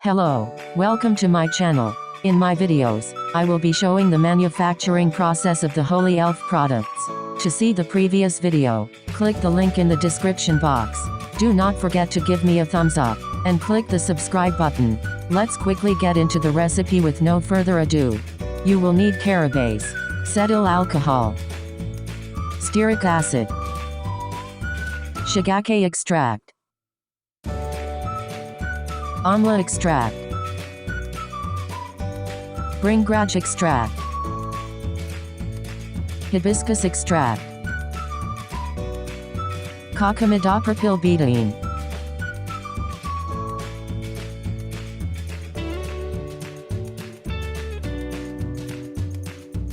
Hello, welcome to my channel. In my videos, I will be showing the manufacturing process of the Holy Elf products. To see the previous video, click the link in the description box. Do not forget to give me a thumbs up, and click the subscribe button. Let's quickly get into the recipe with no further ado. You will need Kerabase, Cetyl Alcohol, Stearic acid, Shigakkai Extract, Amla Extract, Bhringraj Extract, Hibiscus Extract, Cocamidopropyl betaine,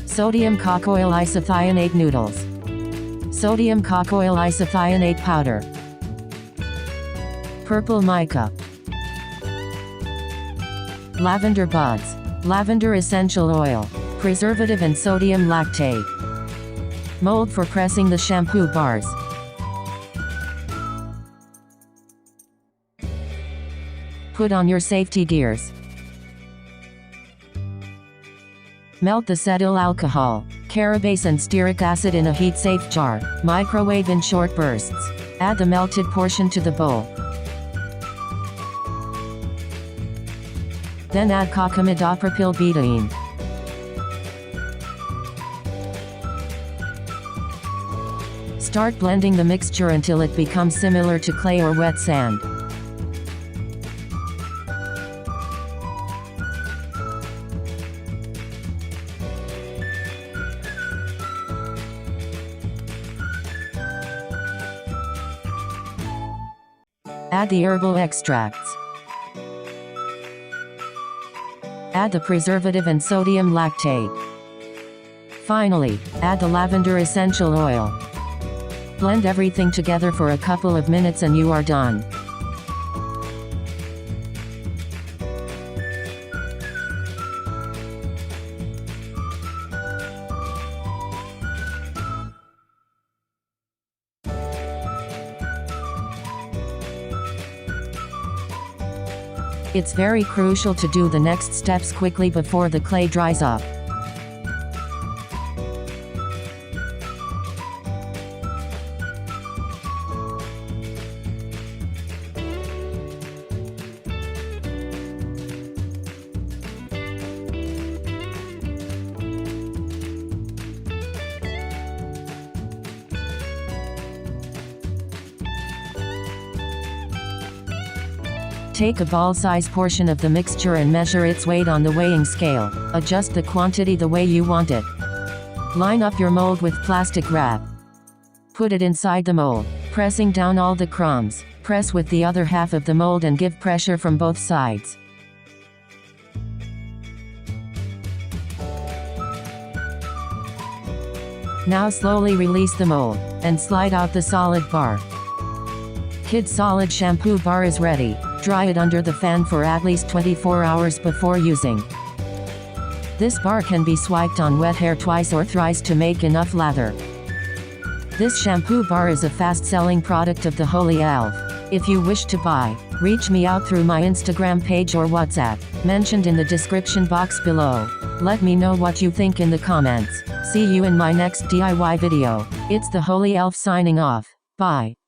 Sodium Cocoyl Isethionate noodles, Sodium Cocoyl Isethionate powder, Purple mica, Lavender Buds, Lavender Essential Oil, Preservative and Sodium Lactate, Mould for pressing the shampoo bars, put on your safety gears. Melt the cetyl alcohol, Kerabase and stearic acid in a heat-safe jar. Microwave in short bursts. Add the melted portion to the bowl. Then add Cocamidopropyl betaine. Start blending the mixture until it becomes similar to clay or wet sand. Add the herbal extracts. Add the preservative and sodium lactate. Finally, add the lavender essential oil. Blend everything together for a couple of minutes and you are done. It's very crucial to do the next steps quickly before the clay dries up. Take a ball-size portion of the mixture and measure its weight on the weighing scale. Adjust the quantity the way you want it. Line up your mold with plastic wrap. Put it inside the mold, pressing down all the crumbs. Press with the other half of the mold and give pressure from both sides. Now slowly release the mold, and slide out the solid bar. Kid's solid shampoo bar is ready. Dry it under the fan for at least 24 hours before using. This bar can be swiped on wet hair twice or thrice to make enough lather. This shampoo bar is a fast-selling product of the Holy Elf. If you wish to buy, reach me out through my Instagram page or WhatsApp, mentioned in the description box below. Let me know what you think in the comments. See you in my next DIY video. It's the Holy Elf signing off. Bye.